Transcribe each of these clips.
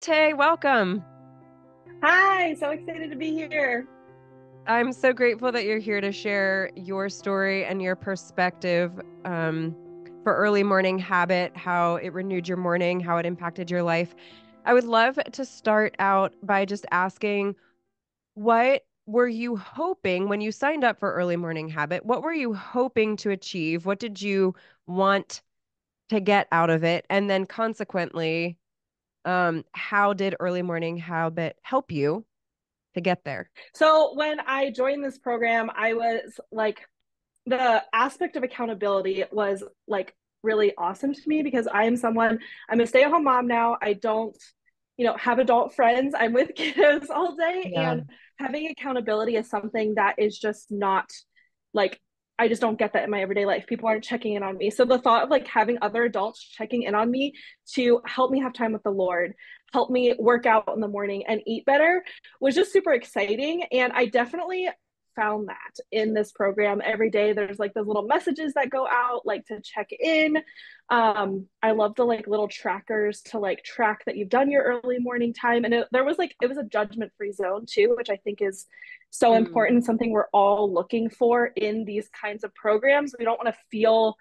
Tay, welcome. Hi, so excited to be here. I'm so grateful that you're here to share your story and your perspective for early morning habit, how it renewed your morning, how it impacted your life. I would love to start out by just asking, what were you hoping when you signed up for early morning habit? What were you hoping to achieve? What did you want to get out of it? And then consequently, how did early morning habit help you to get there? So, when I joined this program, I was like, the aspect of accountability was like really awesome to me because I'm a stay-at-home mom now. I don't, have adult friends. I'm with kiddos all day, Yeah. and having accountability is something that is just not like I just don't get that in my everyday life. People aren't checking in on me. So the thought of like having other adults checking in on me to help me have time with the Lord, help me work out in the morning and eat better was just super exciting. And I definitely found that in this program every day. There's like those little messages that go out, like to check in. I love the like little trackers to like track that you've done your early morning time. And it was a judgment free zone too, which I think is so Mm. important, something we're all looking for in these kinds of programs. We don't want to feel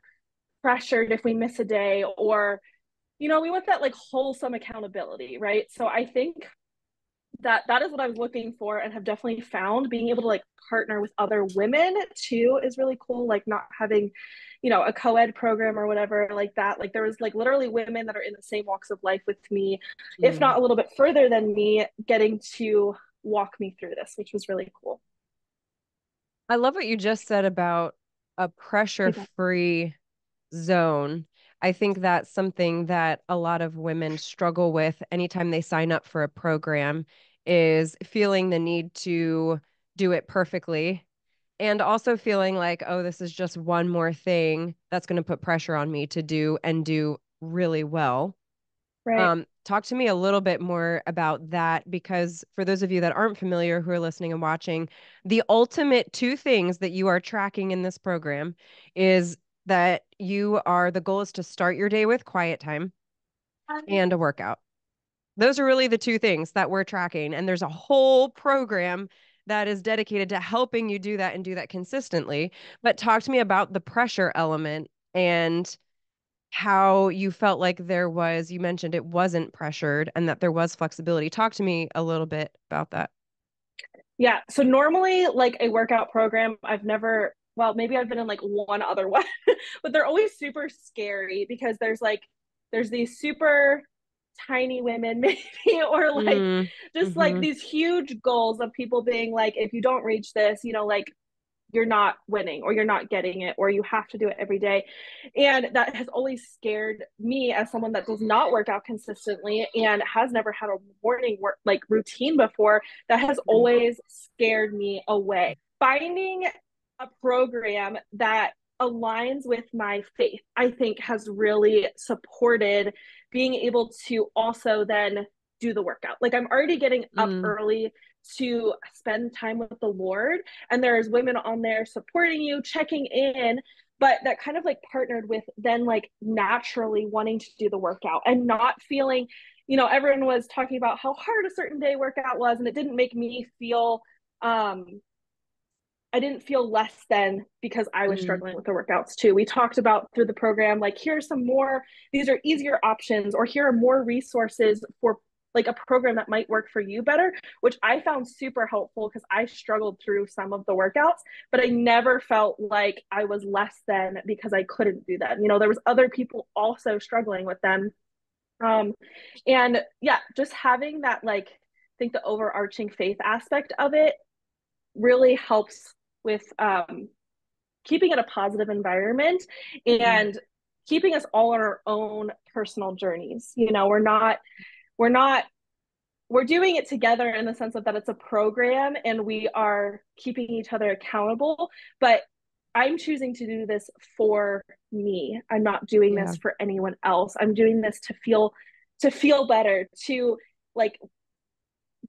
pressured if we miss a day, or we want that like wholesome accountability, right? So I think that is what I was looking for and have definitely found. Being able to like partner with other women too is really cool. Like not having, a co-ed program or whatever like that. Like there was like literally women that are in the same walks of life with me, if Mm. not a little bit further than me, getting to walk me through this, which was really cool. I love what you just said about a Yeah. pressure-free zone. I think that's something that a lot of women struggle with anytime they sign up for a program is feeling the need to do it perfectly and also feeling like, oh, this is just one more thing that's going to put pressure on me to do and do really well. Right. Talk to me a little bit more about that because for those of you that aren't familiar who are listening and watching, the ultimate two things that you are tracking in this program is that the goal is to start your day with quiet time and a workout. Those are really the two things that we're tracking. And there's a whole program that is dedicated to helping you do that and do that consistently. But talk to me about the pressure element and how you felt like you mentioned it wasn't pressured and that there was flexibility. Talk to me a little bit about that. Yeah. So normally, like a workout program, well, maybe I've been in like one other one, but they're always super scary because there's these super tiny women, maybe, or like Mm, just like hmm. these huge goals of people being like, if you don't reach this, like you're not winning or you're not getting it or you have to do it every day. And that has always scared me as someone that does not work out consistently and has never had a morning work like routine before. That has Mm. always scared me away. Finding a program that aligns with my faith, I think, has really supported being able to also then do the workout. Like I'm already getting up Mm. early to spend time with the Lord, and there's women on there supporting you, checking in, but that kind of like partnered with then like naturally wanting to do the workout and not feeling, everyone was talking about how hard a certain day workout was, and it didn't make me feel I didn't feel less than because I was Mm. struggling with the workouts too. We talked about through the program, like, these are easier options, or here are more resources for like a program that might work for you better, which I found super helpful because I struggled through some of the workouts, but I never felt like I was less than because I couldn't do that. There was other people also struggling with them. Um, and yeah, just having that, like, I think the overarching faith aspect of it really helps with keeping it a positive environment Mm. and keeping us all on our own personal journeys. We're not, we're doing it together in the sense of that it's a program and we are keeping each other accountable, but I'm choosing to do this for me. I'm not doing Yeah. this for anyone else. I'm doing this to feel better, to like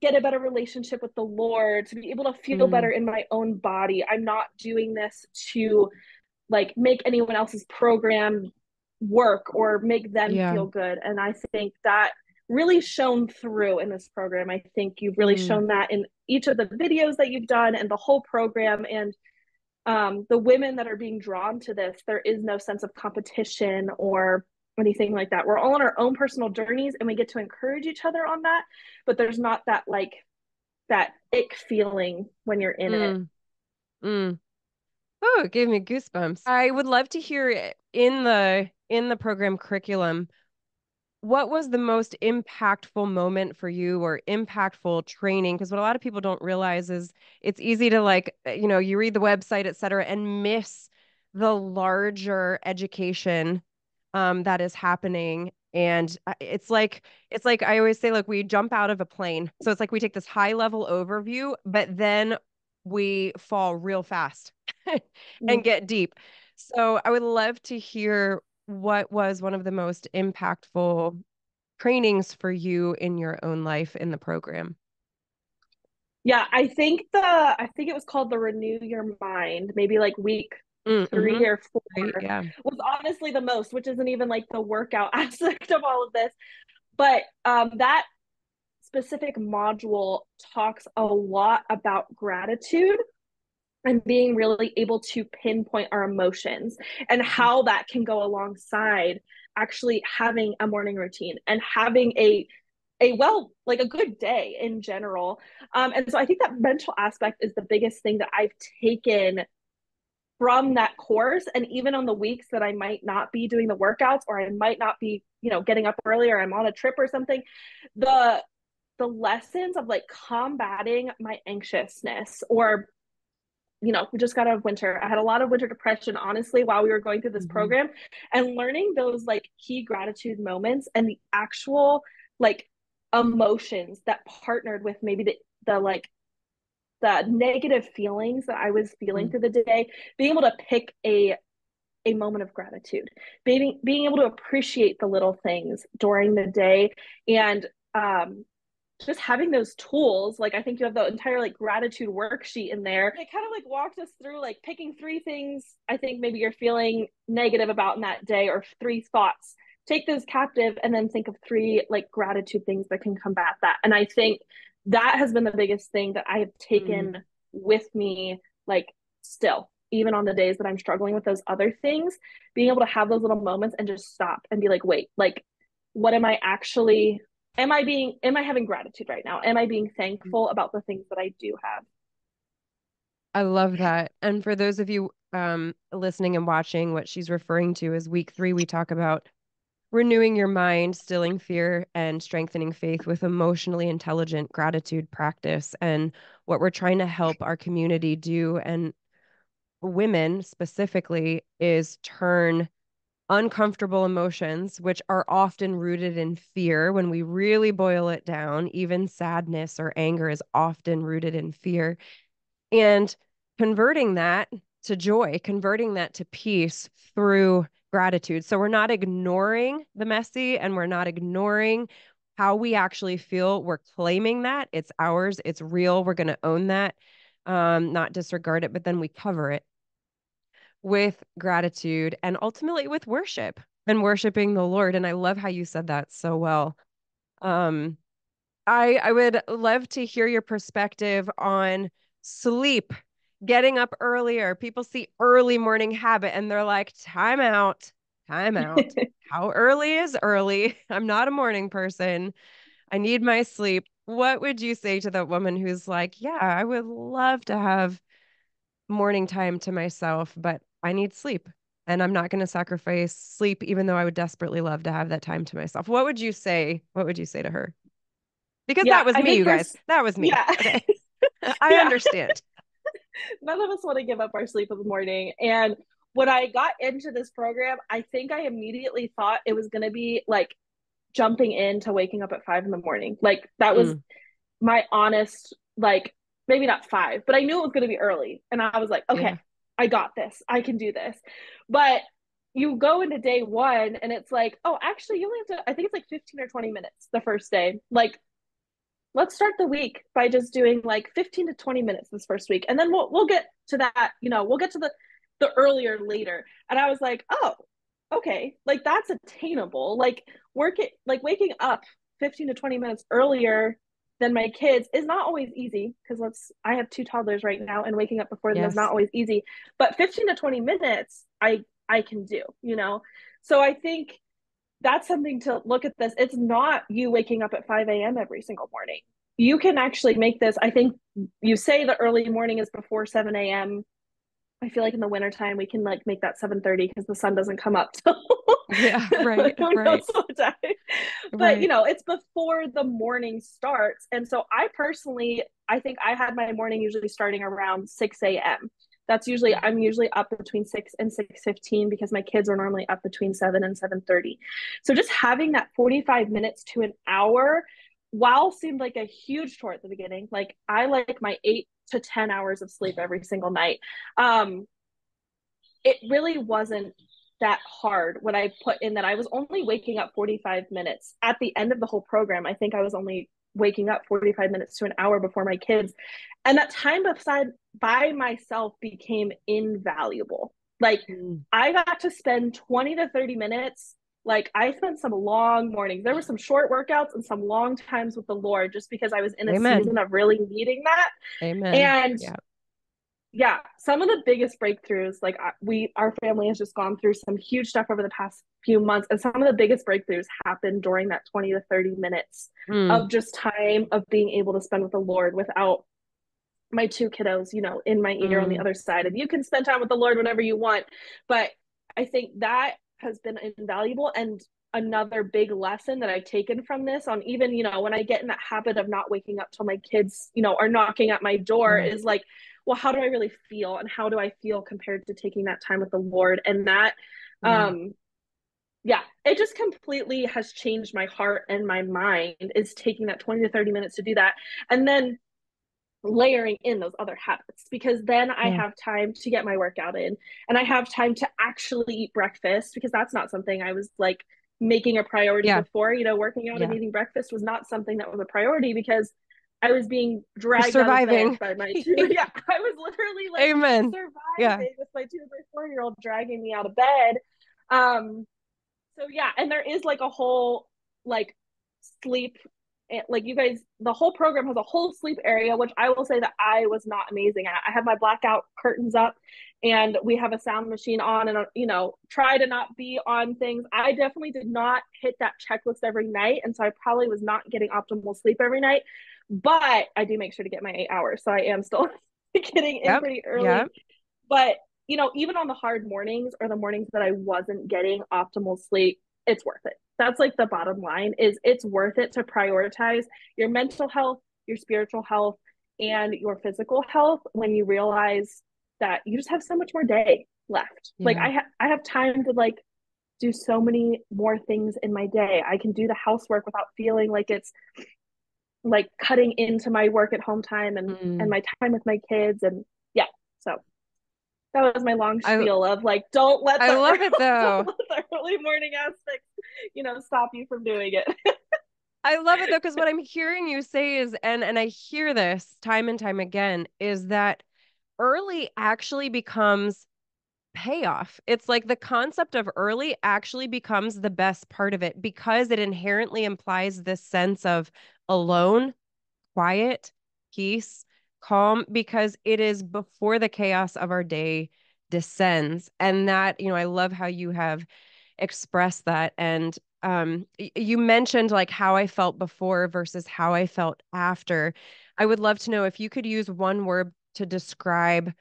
get a better relationship with the Lord, to be able to feel better Mm. in my own body. I'm not doing this to like make anyone else's program work or make them Yeah. feel good. And I think that really shown through in this program. I think you've really Mm, shown that in each of the videos that you've done and the whole program. And the women that are being drawn to this, there is no sense of competition or anything like that. We're all on our own personal journeys and we get to encourage each other on that, but there's not that like that ick feeling when you're in it. mm, mm. Oh, it gave me goosebumps. I would love to hear in the program curriculum, what was the most impactful moment for you or impactful training? Because what a lot of people don't realize is it's easy to like, you read the website, et cetera, and miss the larger education that is happening. And it's like I always say, like we jump out of a plane. So it's like we take this high level overview, but then we fall real fast and Mm. get deep. So I would love to hear what was one of the most impactful trainings for you in your own life in the program? Yeah, I think it was called the Renew Your Mind, maybe like week Mm-hmm. 3 or 4 Right. Yeah. was honestly the most, which isn't even like the workout aspect of all of this. But that specific module talks a lot about gratitude and being really able to pinpoint our emotions and how that can go alongside actually having a morning routine and having a well like a good day in general. And so I think that mental aspect is the biggest thing that I've taken from that course. And even on the weeks that I might not be doing the workouts or I might not be, getting up early or I'm on a trip or something, the the lessons of like combating my anxiousness or we just got out of winter. I had a lot of winter depression, honestly, while we were going through this Mm-hmm. program, and learning those like key gratitude moments and the actual like emotions that partnered with maybe the like the negative feelings that I was feeling through the day, being able to pick a moment of gratitude, being able to appreciate the little things during the day, and just having those tools. Like I think you have the entire like gratitude worksheet in there. It kind of like walked us through like picking 3 things I think maybe you're feeling negative about in that day, or 3 thoughts. Take those captive and then think of 3 like gratitude things that can combat that. And I think that has been the biggest thing that I have Mm-hmm. taken with me, like still, even on the days that I'm struggling with those other things, being able to have those little moments and just stop and be like, wait, like, what am I actually, am I having gratitude right now? Am I being thankful about the things that I do have? I love that. And for those of you listening and watching, what she's referring to is week 3, we talk about renewing your mind, stilling fear, and strengthening faith with emotionally intelligent gratitude practice. And what we're trying to help our community do, and women specifically, is turn uncomfortable emotions, which are often rooted in fear. When we really boil it down, even sadness or anger is often rooted in fear. And converting that to joy, converting that to peace through gratitude. So we're not ignoring the messy and we're not ignoring how we actually feel. We're claiming that it's ours, it's real. We're going to own that, not disregard it, but then we cover it with gratitude and ultimately with worship and worshiping the Lord. And I love how you said that so well. Um, I would love to hear your perspective on sleep, getting up earlier. People see early morning habit and they're like, time out, time out. How early is early? I'm not a morning person. I need my sleep. What would you say to that woman who's like, yeah, I would love to have morning time to myself, but I need sleep and I'm not going to sacrifice sleep, even though I would desperately love to have that time to myself? What would you say? What would you say to her? Because Yeah, that was I me, think you guys. first, That was me. yeah, Okay. I yeah. understand. None of us want to give up our sleep in the morning. And when I got into this program, I think I immediately thought it was going to be like jumping into waking up at 5 in the morning. Like that was Mm, my honest, like maybe not 5, but I knew it was going to be early. And I was like, okay, yeah. I got this. I can do this. But you go into day 1 and it's like, oh, actually, you only have to, I think it's like 15 or 20 minutes the first day. Like, let's start the week by just doing like 15 to 20 minutes this first week. And then we'll get to that, we'll get to the earlier later. And I was like, oh, okay, like that's attainable. Like waking up 15 to 20 minutes earlier than my kids is not always easy because I have two toddlers right now and waking up before them is not Yes. always easy. But 15 to 20 minutes I can do, you know? So I think that's something to look at this. It's not you waking up at 5 a.m. every single morning. You can actually make this. I think you say the early morning is before 7 a.m. I feel like in the wintertime we can like make that 7:30 because the sun doesn't come up till Yeah, right, who knows right, what time. But you right. know, it's before the morning starts. And so I think I had my morning usually starting around 6 a.m. I'm usually up between 6 and 6:15 because my kids are normally up between 7 and 7:30. So just having that 45 minutes to an hour, while seemed like a huge chore at the beginning, like I like my 8 to 10 hours of sleep every single night. Um, it really wasn't that hard when I put in that I was only waking up 45 minutes at the end of the whole program. I think I was only waking up 45 minutes to an hour before my kids. And that time beside by myself became invaluable. Like Mm. I got to spend 20 to 30 minutes. Like I spent some long mornings. There were some short workouts and some long times with the Lord just because I was in a Amen. season of really needing that. Amen. And Yeah. yeah, some of the biggest breakthroughs, like our family has just gone through some huge stuff over the past few months, and some of the biggest breakthroughs happened during that 20 to 30 minutes Mm. of just time of being able to spend with the Lord without my two kiddos, you know, in my ear on the Mm. other side. And you can spend time with the Lord whenever you want, but I think that has been invaluable. And another big lesson that I've taken from this on even, you know, when I get in that habit of not waking up till my kids, you know, are knocking at my door Yeah. is like, well, how do I really feel? And how do I feel compared to taking that time with the Lord? And that, Yeah. um, yeah, it just completely has changed my heart and my mind is taking that 20 to 30 minutes to do that. And then layering in those other habits because then I Yeah. have time to get my workout in and I have time to actually eat breakfast because that's not something I was like making a priority Yeah. before. You know, working out and Yeah. eating breakfast was not something that was a priority because I was being You're dragged out of bed surviving. by my two. Yeah, I was literally like Amen. Yeah. surviving with my 2 or 4 year old dragging me out of bed. Um, so yeah, and there is like a whole like sleep like you guys the whole program has a whole sleep area which I will say that I was not amazing at. I have my blackout curtains up and we have a sound machine on and you know try to not be on things. I definitely did not hit that checklist every night and so I probably was not getting optimal sleep every night, but I do make sure to get my 8 hours so I am still getting in Yep. pretty early. Yep. But, you know, even on the hard mornings or the mornings that I wasn't getting optimal sleep, it's worth it. That's like the bottom line is it's worth it to prioritize your mental health, your spiritual health, and your physical health when you realize that you just have so much more day left. Like Yeah. I have time to like do so many more things in my day. I can do the housework without feeling like it's like cutting into my work at home time and Mm. my time with my kids and yeah. So that was my long I spiel of like don't let I the love it don't though. let the early morning aspects, you know, stop you from doing it. I love it though, because what I'm hearing you say is, and I hear this time and time again, is that early actually becomes payoff. It's like the concept of early actually becomes the best part of it because it inherently implies this sense of alone, quiet, peace, calm, because it is before the chaos of our day descends. And that, I love how you have expressed that. And you mentioned like how I felt before versus how I felt after. I would love to know if you could use one word to describe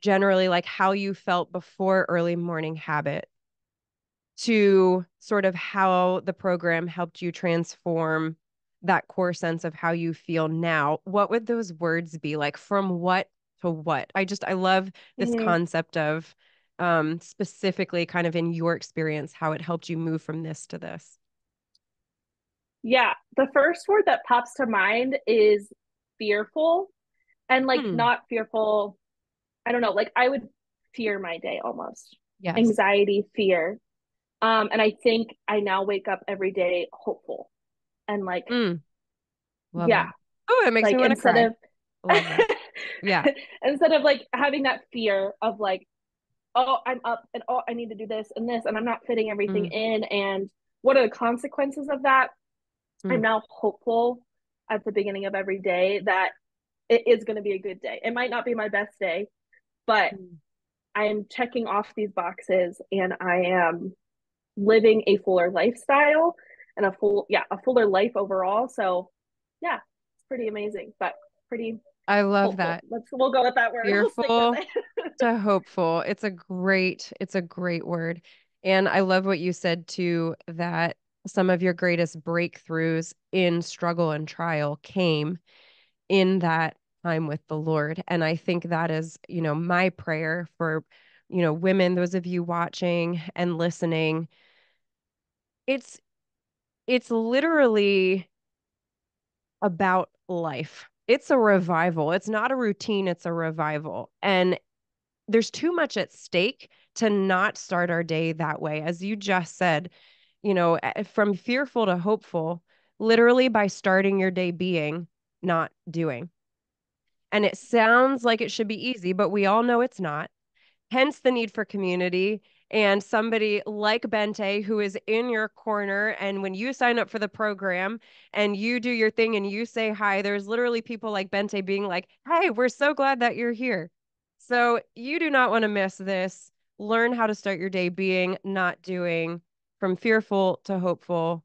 generally like how you felt before early morning habit to sort of how the program helped you transform that core sense of how you feel now. What would those words be like from what to what? I love this Mm-hmm. concept of specifically kind of in your experience how it helped you move from this to this. Yeah, the first word that pops to mind is fearful, and like Hmm. not fearful, I don't know, like I would fear my day almost. Yes. Anxiety, fear. And I think I now wake up every day hopeful and like Mm. Love yeah, that. Oh, it makes me like want to instead cry. of Love that. Yeah. instead of like having that fear of like, oh, I'm up and oh, I need to do this and this, and I'm not fitting everything Mm. in. And what are the consequences of that? I'm Mm. now hopeful at the beginning of every day that it is going to be a good day. It might not be my best day, but Mm. I am checking off these boxes and I am living a fuller lifestyle and a fuller life overall. So yeah, it's pretty amazing, but pretty I love hopeful. that. We'll go with that word. We'll stick with Fearful it. to hopeful. It's a great word. And I love what you said too, that some of your greatest breakthroughs in struggle and trial came in that time with the Lord. And I think that is, my prayer for, women, those of you watching and listening. It's it's literally about life. It's a revival. It's not a routine, it's a revival. And there's too much at stake to not start our day that way. As you just said, from fearful to hopeful, literally by starting your day being, not doing. And it sounds like it should be easy, but we all know it's not. Hence the need for community and somebody like Bente who is in your corner. And when you sign up for the program and you do your thing and you say hi, there's literally people like Bente being like, hey, we're so glad that you're here. So you do not want to miss this. Learn how to start your day being, not doing, from fearful to hopeful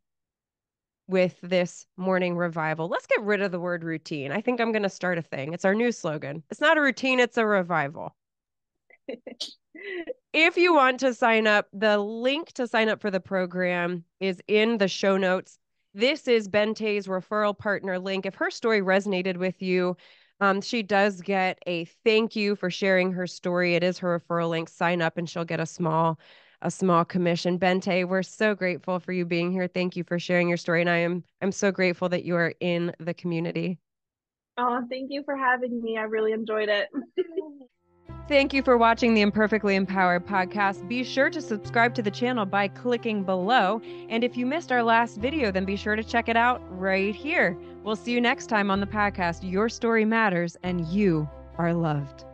with this morning revival. Let's get rid of the word routine. I think I'm going to start a thing. It's our new slogan. It's not a routine, it's a revival. If you want to sign up, the link to sign up for the program is in the show notes. This is Bente's referral partner link. If her story resonated with you, she does get a thank you for sharing her story. It is her referral link. Sign up and she'll get a small commission. Bente, we're so grateful for you being here. Thank you for sharing your story. And I'm so grateful that you are in the community. Oh, thank you for having me. I really enjoyed it. Thank you for watching the Imperfectly Empowered podcast. Be sure to subscribe to the channel by clicking below. And if you missed our last video, then be sure to check it out right here. We'll see you next time on the podcast. Your story matters and you are loved.